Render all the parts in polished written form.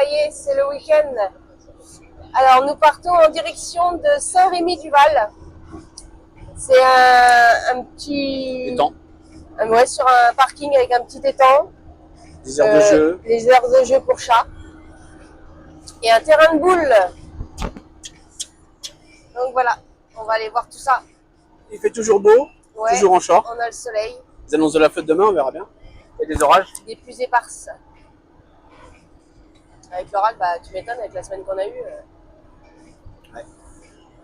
ça y est, c'est le week-end. Alors, nous partons en direction de Saint-Rémy-du-Val. C'est un petit... Étang. Ouais, sur un parking avec un petit étang. Des aires de jeu. Des aires de jeu pour chats. Et un terrain de boules. Donc voilà, on va aller voir tout ça. Il fait toujours beau, Ouais, toujours en short. on a le soleil. Les annonces de la flotte demain, on verra bien. Et des orages. Des plus éparses. Avec l'oral, bah tu m'étonnes avec la semaine qu'on a eue. Ouais.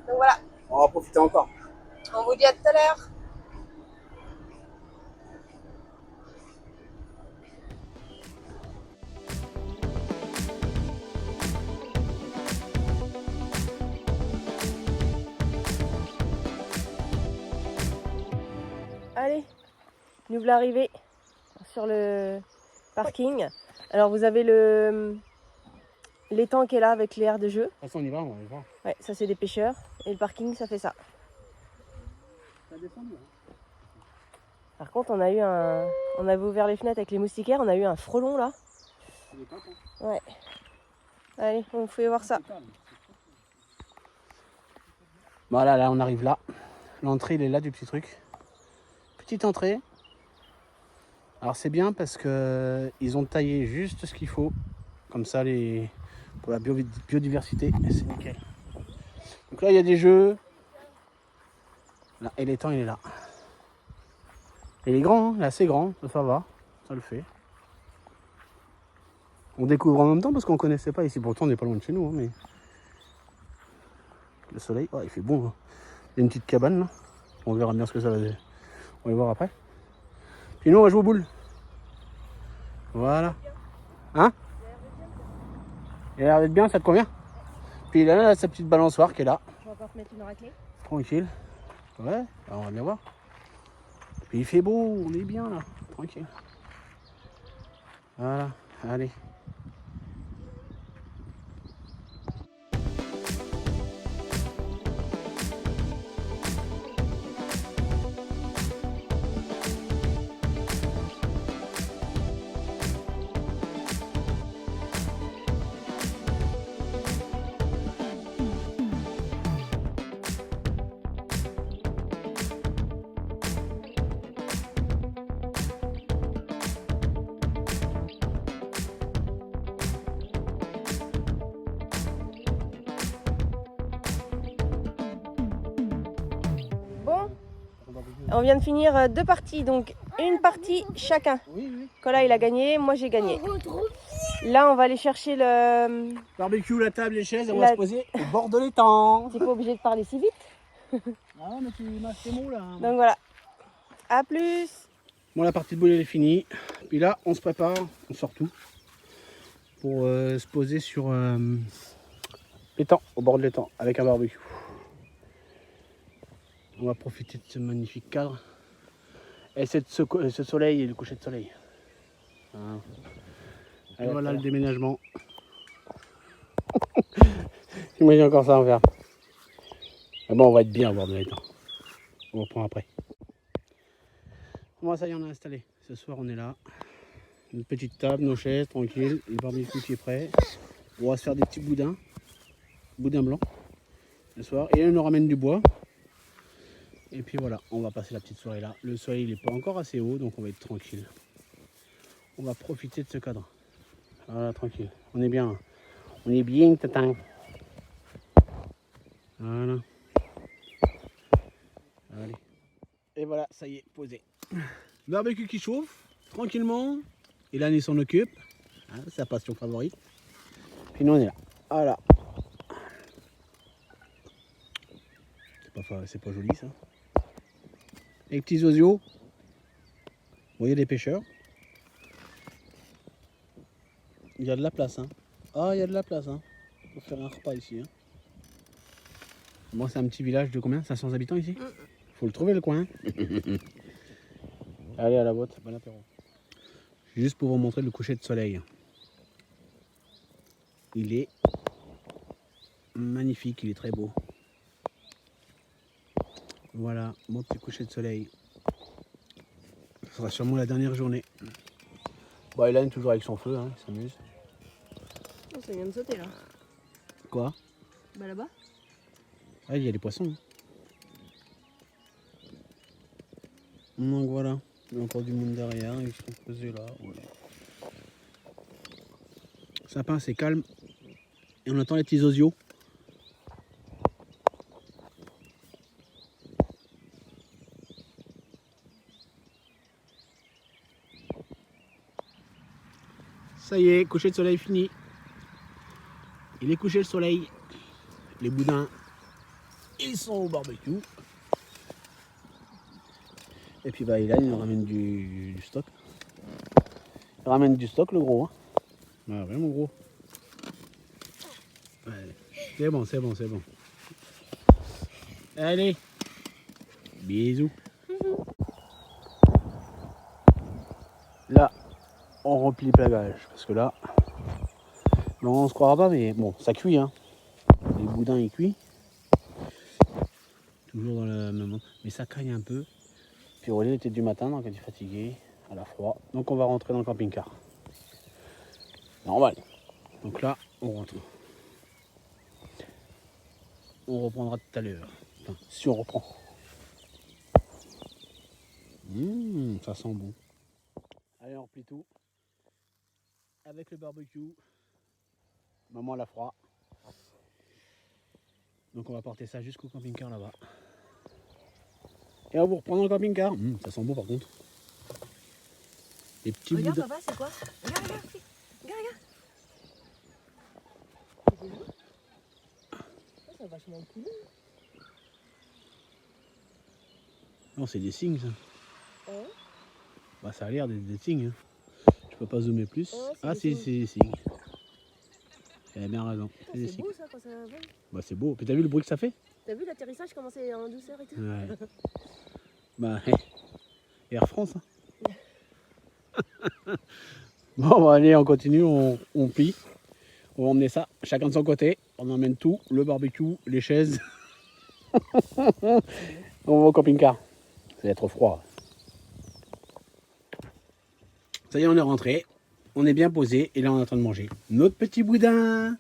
Donc voilà, On va profiter encore. on vous dit à tout à l'heure. Allez, nous voilà arrivés sur le parking. Alors vous avez l'étang qui est là avec les aires de jeu. De toute façon, on y va, on va y voir. Ouais, ça c'est des pêcheurs. Et le parking, ça fait ça. Ça descend, hein. Par contre, on avait ouvert les fenêtres avec les moustiquaires, on a eu un frelon là. C'est des pattes, hein. Ouais. Allez, on fait voir ça. Voilà, là on arrive là. L'entrée il est là du petit truc. Petite entrée. Alors c'est bien parce que ils ont taillé juste ce qu'il faut. Comme ça pour la biodiversité, c'est nickel. Donc là il y a des jeux. Là, et l'étang il est là. Et il est grand, hein, il est assez grand, ça va, ça le fait. On découvre en même temps parce qu'on connaissait pas ici. Pourtant on n'est pas loin de chez nous, hein, mais le soleil, oh, il fait bon. Hein. Il y a une petite cabane là. On verra bien ce que ça va dire. On va y voir après. Puis nous on va jouer aux boules. Voilà. Hein? Il a l'air d'être bien, ça te convient? Puis il a là sa petite balançoire qui est là. On va encore te mettre une raclée. Tranquille. Ouais, on va bien voir. Puis il fait beau, on est bien là. Tranquille. Voilà, allez. Bon, on vient de finir 2 parties, donc une partie chacun. Oui, oui. Cola il a gagné, moi j'ai gagné. Là on va aller chercher le... Barbecue, la table, les chaises, et on La- va se poser au bord de l'étang. T'es pas obligé de parler si vite. Ah mais tu masses tes mots là. Donc voilà, à plus. Bon, la partie de boule elle est finie. Puis là on se prépare, on sort tout. Pour se poser sur l'étang, au bord de l'étang, avec un barbecue. On va profiter de ce magnifique cadre. Et ce soleil et le coucher de soleil. Hein. Et voilà le déménagement. J'imagine encore ça à faire. Mais bon, on va être bien au bord de l'étang. On reprend après. Bon, ça y est, on a installé. Ce soir, on est là. Une petite table, nos chaises, tranquille. Le barbecue qui est prêt. On va se faire des petits boudins. Boudins blancs. Ce soir. Et on nous ramène du bois. Et puis voilà, on va passer la petite soirée là. Le soleil il n'est pas encore assez haut, donc on va être tranquille. On va profiter de ce cadre. Voilà, tranquille. On est bien. On est bien, tatin. Voilà. Allez. Et voilà, ça y est, posé. Barbecue qui chauffe, tranquillement. Et là, il s'en occupe. Hein, c'est sa passion favorite. Puis nous, on est là. Voilà. C'est pas joli ça. Les petits osios. Vous voyez les pêcheurs. Il y a de la place. Hein. Ah, il y a de la place. Hein. Pour faire un repas ici. Hein. Bon, c'est un petit village de combien? 500 habitants ici? Faut le trouver le coin. Allez à la botte, bon apéro. Juste pour vous montrer le coucher de soleil. Il est magnifique, il est très beau. Voilà, mon petit coucher de soleil. Ce sera sûrement la dernière journée. Bon, Hélène toujours avec son feu, hein, il s'amuse. Ça vient de sauter là. Quoi? Bah là-bas. Ah, il y a les poissons. Donc voilà, il y a encore du monde derrière, ils sont posés là. Voilà. Sympa, c'est calme. Et on entend les petits osios. Ça y est, coucher de soleil fini. Il est couché le soleil. Les boudins, ils sont au barbecue. Et puis bah, il nous ramène du stock. Il ramène du stock le gros. Hein. Ah ouais mon gros. Ouais. C'est bon, c'est bon, c'est bon. Allez. Bisous. Là, on replie le bagage. Parce que là, non, on se croira pas, mais bon, ça cuit. Hein. Les boudins, ils cuisent. Toujours dans la même... Mais ça caille un peu. Puis Aurélien était du matin, donc elle est fatiguée, elle a froid. Donc on va rentrer dans le camping-car. Normal. Donc là, on rentre. On reprendra tout à l'heure. Enfin, si on reprend. Ça sent bon. Allez, on replie tout. Avec le barbecue. Maman, elle a froid. Donc on va porter ça jusqu'au camping-car là-bas. Et on va vous reprendre le camping-car. Ça sent bon par contre. Les petits Regarde boudins. papa, c'est quoi? Regarde, regarde, regarde. C'est vachement cool. Non, c'est des signes ça. Ouais. Bah, ça a l'air des signes. Hein. Je peux pas zoomer plus. Ouais, Ah si, signes. c'est des signes. Elle a bien raison. C'est des C'est signes. beau ça quand ça vole. Bah c'est beau. Puis t'as vu le bruit que ça fait? T'as vu l'atterrissage comment c'est en douceur et tout? Ouais. Bah, Air France. Hein. Bon, bah, allez, on continue, on plie. On va emmener ça, chacun de son côté. On emmène tout, le barbecue, les chaises. On va au camping-car. Ça va être froid. Ça y est, on est rentré. On est bien posé et là on est en train de manger notre petit boudin.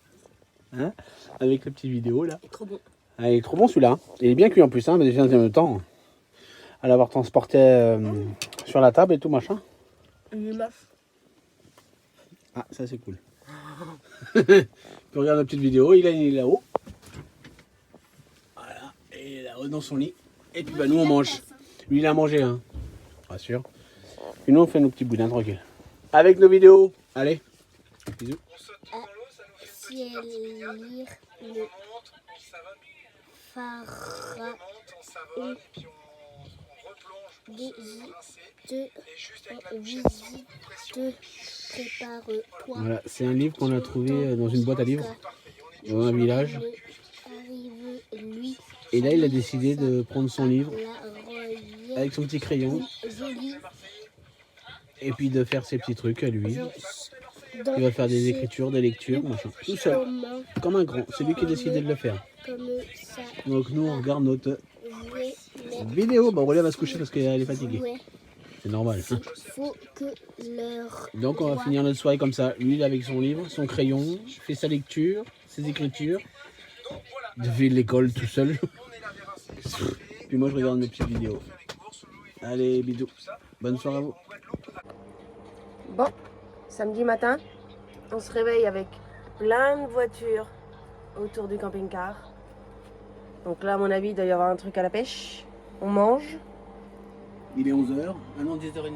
Hein, avec la petite vidéo là. Il est trop bon. Ah, il est trop bon celui-là. Il est bien cuit en plus, hein, mais déjà en même temps. À l'avoir transporté sur la table et tout machin. Il est maf. Ah, ça c'est cool. Puis regarde la petite vidéo, il est là-haut. Voilà, et il est là-haut dans son lit. Et puis bah nous on mange. Lui il a mangé, hein. Rassure. Puis nous on fait nos petits boudins tranquille. Avec nos vidéos. Allez. Bisous. Si elle lire le pharaon visite prépare-toi. Voilà, c'est un livre qu'on a trouvé dans une boîte à livres dans un village. Et là il a décidé de prendre son livre avec son petit crayon et puis de faire ses petits trucs à lui. Il va faire des écritures, des lectures, machin. Tout seul, comme un grand. C'est lui qui a décidé de le faire. Donc nous on regarde notre vidéo. Bon, Aurélien va se coucher parce qu'elle est fatiguée. C'est normal. Hein. Donc on va finir notre soirée comme ça. Lui il est avec son livre, son crayon, fait sa lecture, ses écritures. Il fait l'école tout seul. Puis moi je regarde mes petites vidéos. Allez, bisous. Bonne soirée à vous. Bon, samedi matin, on se réveille avec plein de voitures autour du camping-car. Donc là, à mon avis, il doit y avoir un truc à la pêche. On mange. Il est 11h, maintenant 10h30.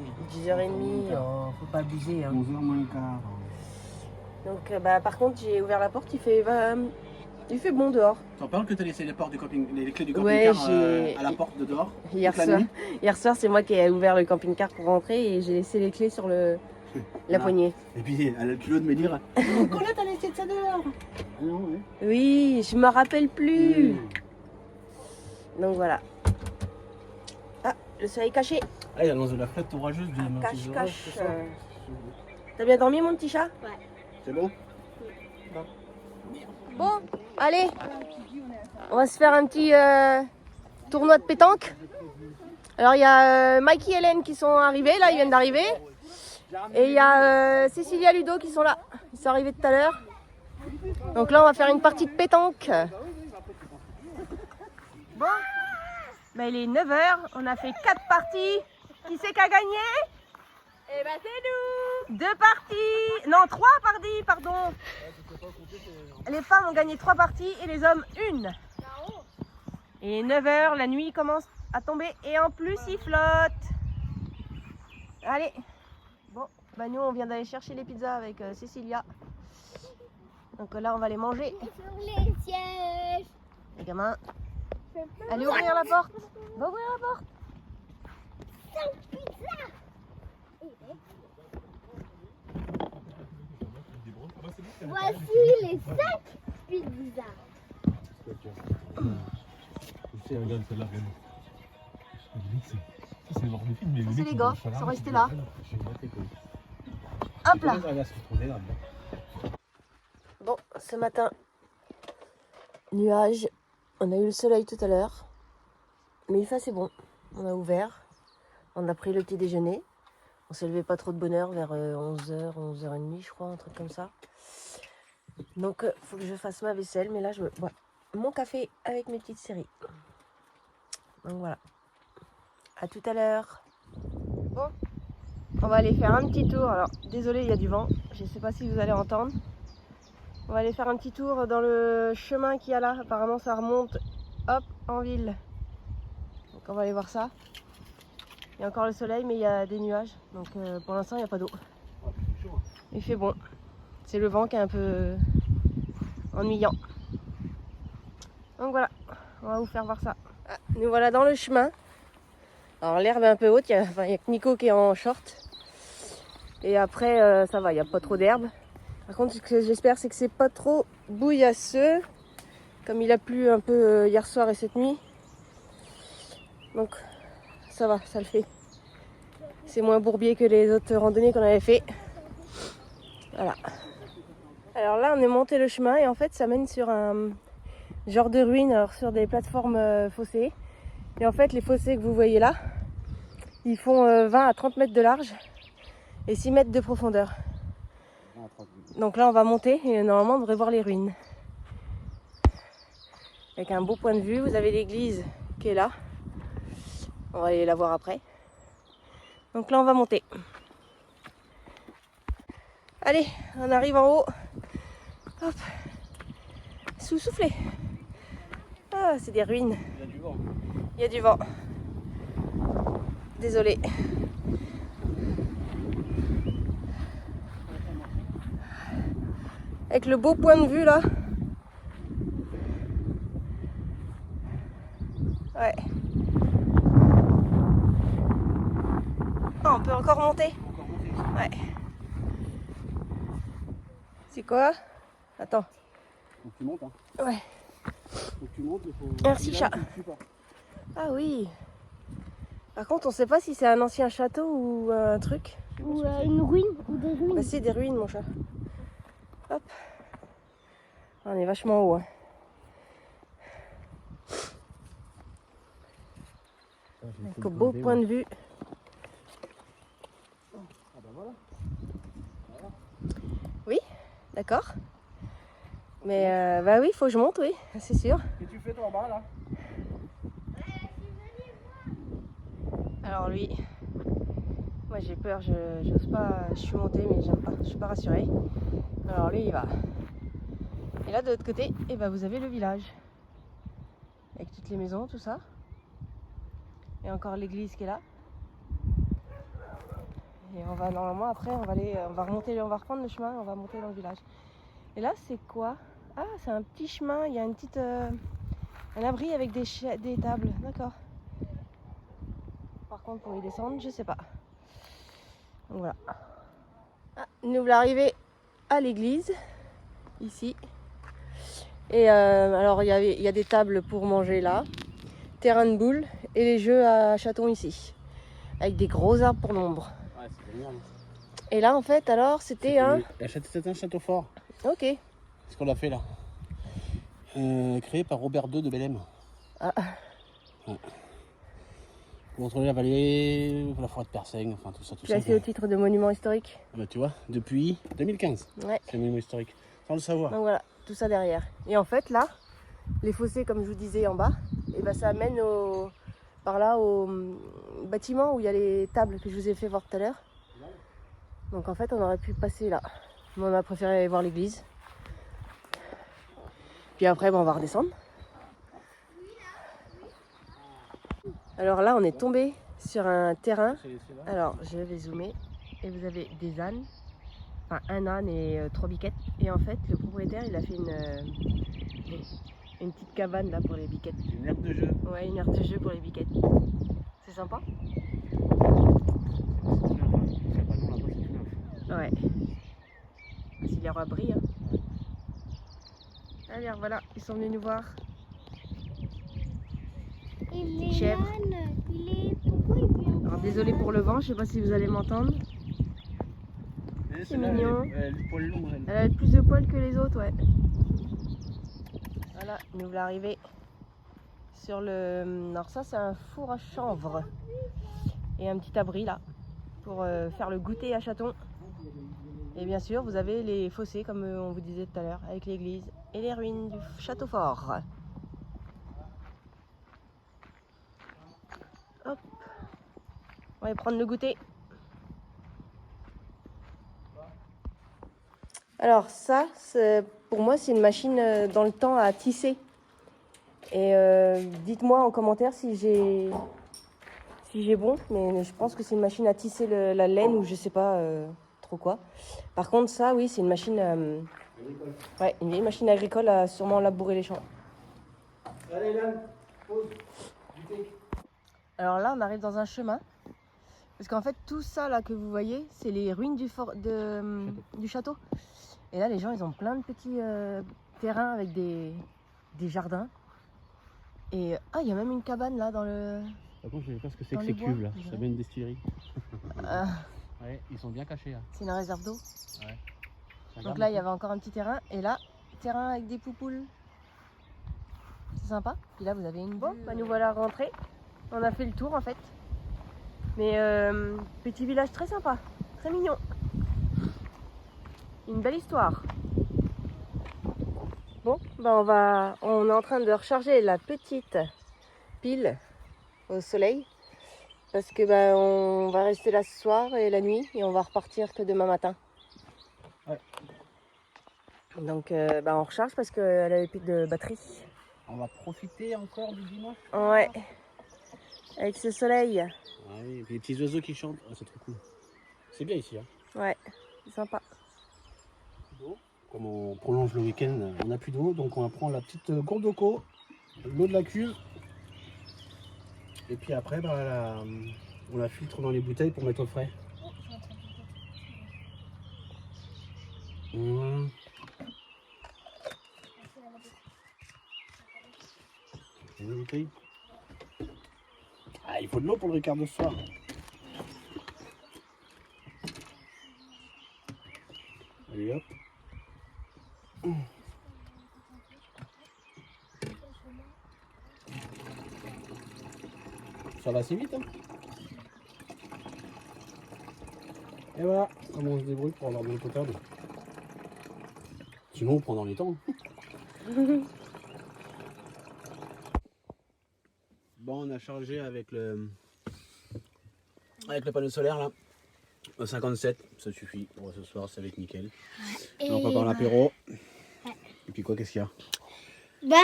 10h30, oh, faut pas abuser. Hein. 11h moins le quart. Donc, par contre, j'ai ouvert la porte, il fait bon dehors. T'en parles que t'as laissé les clés du Ouais, camping-car à la porte de dehors Hier soir, c'est moi qui ai ouvert le camping-car pour rentrer et j'ai laissé les clés sur la poignée. Et puis elle a le culot de me dire Colette, t'as laissé ça dehors. Ah non, ouais. Oui, je me rappelle plus. Donc voilà. Ah, le soleil caché. Ah, il y a la flotte orageuse de Cache. T'as bien dormi, mon petit chat? Ouais. C'est bon? Bon, allez. On va se faire un petit tournoi de pétanque. Alors, il y a Mikey et Hélène qui sont arrivés, là, ils viennent d'arriver. Et il y a Cécilia et Ludo qui sont là. Ils sont arrivés tout à l'heure. Donc là, on va faire une partie de pétanque. Bon, ben, il est 9h, on a fait 4 parties. Qui c'est qui a gagné? Eh ben c'est nous. 2 parties, non 3 parties, pardon. Les femmes ont gagné 3 parties et les hommes 1. Et 9h, la nuit commence à tomber et en plus il flotte. Allez, bon, bah nous on vient d'aller chercher les pizzas avec Cécilia. Donc là on va les manger. Sur les sièges. Les gamins, allez ouvrir la porte. Va ouvrir la porte. 5 pizzas. Voici les 5 pizzas. Regarde celle-là, regarde. Ça, c'est le genre de film, mais C'est les gars, ils sont restés là. Hop là. Bon, ce matin, nuage. On a eu le soleil tout à l'heure. Mais il fait assez bon. On a ouvert. On a pris le petit déjeuner. On s'est levé pas trop de bonne heure, vers 11h, 11h30 je crois, un truc comme ça. Donc il faut que je fasse ma vaisselle. Mais là je bois mon café avec mes petites séries. Donc voilà. À tout à l'heure. Bon, on va aller faire un petit tour. Alors désolé, il y a du vent. Je ne sais pas si vous allez entendre. On va aller faire un petit tour dans le chemin qu'il y a là. Apparemment ça remonte hop en ville. Donc on va aller voir ça. Il y a encore le soleil mais il y a des nuages. Donc pour l'instant il n'y a pas d'eau. Il fait bon. C'est le vent qui est un peu ennuyant. Donc voilà, on va vous faire voir ça. Ah, nous voilà dans le chemin. Alors l'herbe est un peu haute, il y a que Nico qui est en short. Et après ça va, il n'y a pas trop d'herbe. Par contre ce que j'espère c'est que c'est pas trop bouillasseux. Comme il a plu un peu hier soir et cette nuit. Donc ça va, ça le fait. C'est moins bourbier que les autres randonnées qu'on avait fait. Voilà. Alors là on est monté le chemin et en fait ça mène sur un genre de ruines, alors sur des plateformes fossées. Et en fait les fossés que vous voyez là, ils font 20 à 30 mètres de large et 6 mètres de profondeur. Donc là on va monter et normalement on devrait voir les ruines. Avec un beau point de vue, vous avez l'église qui est là. On va aller la voir après. Donc là on va monter. Allez, on arrive en haut. Hop. Soufflez. Ah, c'est des ruines. Il y a du vent. Il y a du vent. Désolé. Avec le beau point de vue là. Ouais. Ah, on peut encore monter. Ouais. C'est quoi? Attends. Faut que tu montes, hein. Ouais. Faut que tu montes, il faut... Merci, chat. Ah oui. Par contre, on sait pas si c'est un ancien château ou un truc. Ou une ruine, ou des ruines. Bah, c'est des ruines, mon chat. Hop. On est vachement haut. Hein. Avec un beau point de vue. Ah bah voilà. Oui, d'accord. Mais bah oui, il faut que je monte, oui, c'est sûr. Qu'est-ce que tu fais toi en bas là? Alors lui, moi j'ai peur, j'ose pas, je suis montée mais j'aime pas, je suis pas rassurée. Alors lui il va. Et là de l'autre côté, et bah, vous avez le village. Avec toutes les maisons, tout ça. Et encore l'église qui est là. Et on va normalement après, on va remonter, on va reprendre le chemin, on va monter dans le village. Et là c'est quoi? Ah, c'est un petit chemin, il y a une petite, un abri avec des tables, d'accord. Par contre pour y descendre, je sais pas. Donc voilà. Ah, nous voilà arrivés à l'église, ici. Et alors il y a des tables pour manger là, terrain de boules et les jeux à chatons ici. Avec des gros arbres pour l'ombre. Ouais, c'est génial. Et là en fait alors c'était un... C'était un château fort. Ok. Ce qu'on a fait là. Créé par Robert II de Bellem. Ah. Ouais. Pour contrôler la vallée, la forêt de Persaigne, enfin tout ça. Classé au titre de monument historique. Bah, tu vois, depuis 2015. Ouais. C'est un monument historique. Sans le savoir. Donc voilà, tout ça derrière. Et en fait, là, les fossés, comme je vous disais en bas, et ben, ça mène par là au bâtiment où il y a les tables que je vous ai fait voir tout à l'heure. Donc en fait, on aurait pu passer là. Mais on a préféré aller voir l'église. Puis après, ben, on va redescendre. Alors là, on est tombé sur un terrain. Alors, je vais zoomer. Et vous avez des ânes. Enfin, un âne et 3 biquettes. Et en fait, le propriétaire, il a fait une petite cabane là pour les biquettes. Une aire de jeu. Ouais, une aire de jeu pour les biquettes. C'est sympa? Ouais. C'est les rois bris. Hein. Allez, voilà, ils sont venus nous voir. Et les Chèvre. ânes, pourquoi il vient? Alors désolé pour le vent, je sais pas si vous allez m'entendre. C'est mignon. Elle, le poil long, elle. Elle a plus de poils que les autres, ouais. Voilà, nous voilà arrivés sur le... Alors ça, c'est un four à chanvre. Et un petit abri là, pour faire le goûter à chaton. Et bien sûr, vous avez les fossés, comme on vous disait tout à l'heure, avec l'église et les ruines du château fort. Hop. On va aller prendre le goûter. Alors ça, pour moi, c'est une machine dans le temps à tisser. Et dites-moi en commentaire si j'ai bon, mais je pense que c'est une machine à tisser la laine ou je sais pas trop quoi. Par contre, ça, oui, c'est une machine, ouais, une vieille machine agricole à sûrement labourer les champs. Allez, Lan, pause. Du thé. Alors là, on arrive dans un chemin. Parce qu'en fait, tout ça là que vous voyez, c'est les ruines du château. Et là, les gens, ils ont plein de petits terrains avec des jardins. Et il y a même une cabane là dans le... Par contre, je sais pas ce que c'est Dans que les ces bois, cuves là. je dirais. Ça vient une distillerie. Euh, Ouais, ils sont bien cachés là. c'est une réserve d'eau. Ouais. Donc là, il y avait encore un petit terrain. Et là, terrain avec des poupoules. C'est sympa. Puis là, vous avez une... Bon, bah nous voilà rentrés. On a fait le tour en fait. Mais petit village très sympa. Très mignon. Une belle histoire. Bon, bah on est en train de recharger la petite pile au soleil. Parce que bah, on va rester là ce soir et la nuit. Et on va repartir que demain matin. Ouais. Donc bah, on recharge parce qu'elle avait plus de batterie. On va profiter encore du dimanche. Ouais. Avec ce soleil. Ah oui, et puis les petits oiseaux qui chantent. Ah, c'est trop cool. C'est bien ici. Hein. Ouais, c'est sympa. Comme on prolonge le week-end, on n'a plus d'eau, donc on va prendre la petite gourde d'eau, l'eau de la cuve. Et puis après, bah, on la filtre dans les bouteilles pour mettre au frais. Mmh. Une bouteille. Ah, il faut de l'eau pour le Ricard de ce soir. Allez hop. Ça va assez vite, hein. Et voilà comment on se débrouille pour avoir de l'eau potable. Sinon on prend dans les temps. Bon, on a chargé avec le panneau solaire là. 57, ça suffit pour ce soir, ça va être nickel. Et On va prendre l'apéro. Et puis quoi, qu'est-ce qu'il y a? bah,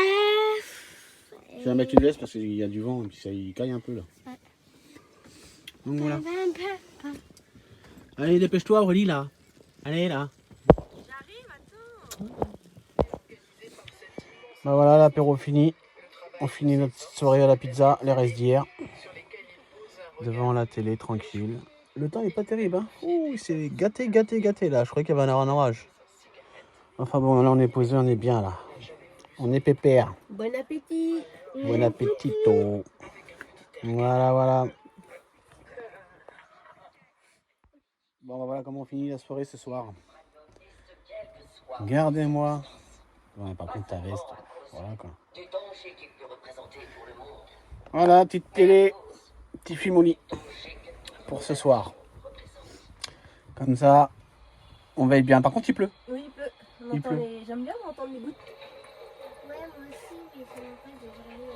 Je vais mettre une veste parce qu'il y a du vent et puis ça y caille un peu là. Ouais. Donc voilà. Allez, dépêche-toi Aurélie là. Allez là. J'arrive, attends. Bah voilà, l'apéro fini. On finit notre petite soirée à la pizza, les restes d'hier. Devant la télé, tranquille. Le temps est pas terrible, hein. Ouh, c'est gâté là. Je croyais qu'il y avait un orage. Enfin bon, là on est posé, on est bien là. On est pépère. Bon appétit. Bon appétito. Voilà. Bon, bah voilà comment on finit la soirée ce soir. Regardez-moi. Ouais, par contre ta veste. Voilà quoi. Voilà, petite télé, petit film au lit pour ce soir. Comme ça, on va être bien. Par contre, il pleut. Oui, il pleut. Il pleut. J'aime bien entendre les gouttes. Ouais, moi aussi, mais ça va pas de journée.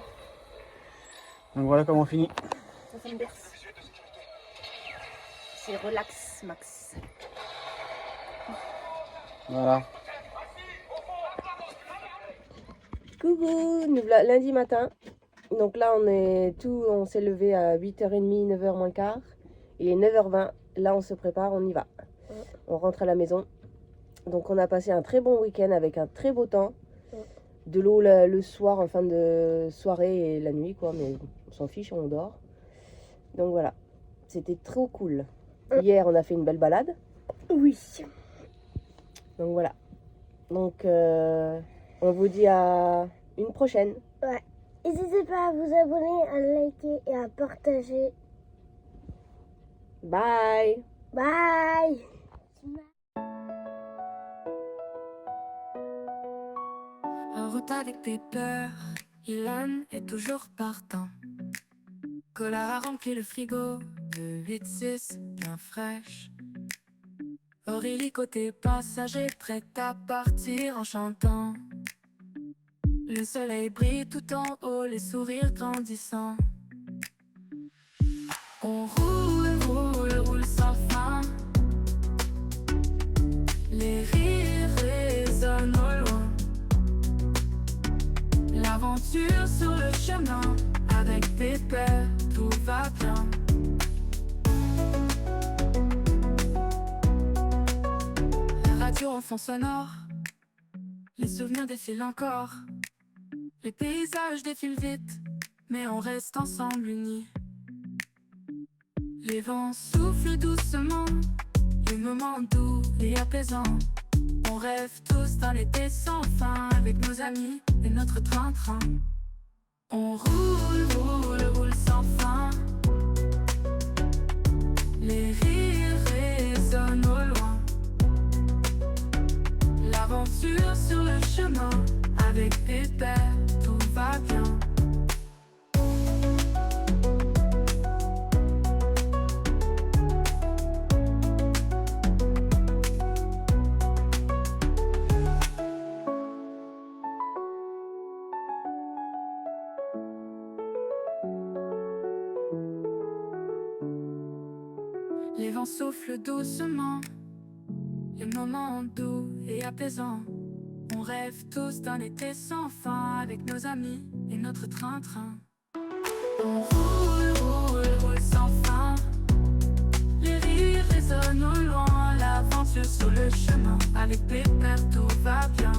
Donc voilà comment on finit. Ça me berce. C'est relax, Max. Voilà. Coucou, nous voilà lundi matin. Donc là, on s'est levé à 8h30, 9h moins le quart. Il est 9h20. Là, on se prépare, on y va. On rentre à la maison. Donc on a passé un très bon week-end avec un très beau temps. De l'eau le soir en fin de soirée et la nuit, quoi. Mais on s'en fiche, on dort. Donc voilà, c'était trop cool. Hier, on a fait une belle balade. Oui. Donc voilà. Donc on vous dit à une prochaine. Ouais. N'hésitez pas à vous abonner, à liker et à partager. Bye. Bye. En route avec tes peurs, Ilan est toujours partant. Cola a rempli le frigo de 8-6 bien fraîche. Aurélie côté passager, prête à partir en chantant. Le soleil brille tout en haut, les sourires grandissants. On roule, roule, roule sans fin. Les rires résonnent au loin. L'aventure sur le chemin, avec tes peurs, tout va bien. La radio en fond sonore, les souvenirs défilent encore. Les paysages défilent vite, mais on reste ensemble unis. Les vents soufflent doucement, les moments doux et apaisants. On rêve tous d'un été sans fin, avec nos amis et notre train-train. On roule, roule, roule sans fin. Les rires résonnent au loin. L'aventure sur le chemin, avec Pépère, tout va bien. Les vents soufflent doucement, les moments doux et apaisants. On rêve tous d'un été sans fin, avec nos amis et notre train-train. On roule, roule, roule sans fin. Les rires résonnent au loin, l'aventure sur le chemin, avec Pépère tout va bien.